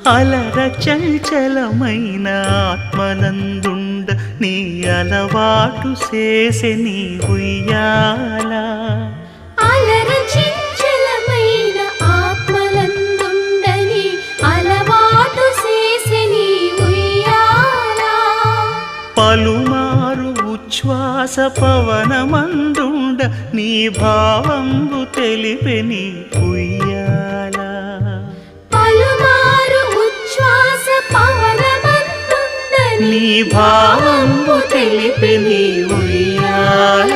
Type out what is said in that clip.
అలర చంచలమైన ఆత్మనందుండ నీ అలవాటు చేసే నీ ఉయ్యాల అలర చంచలమైన ఆత్మనందుండ నీ అలవాటు చేసే నీ ఉయ్యాల పలుమారు ఉచ్ఛ్వాస పవనమందుండ నీ భావంబు తెలిపే నీ ఉయ్యాల పలుమారు ఉచ్ఛ్వాస పవనమందుండ నీ భావంబు తెలిపే నీ ఉయ్యాల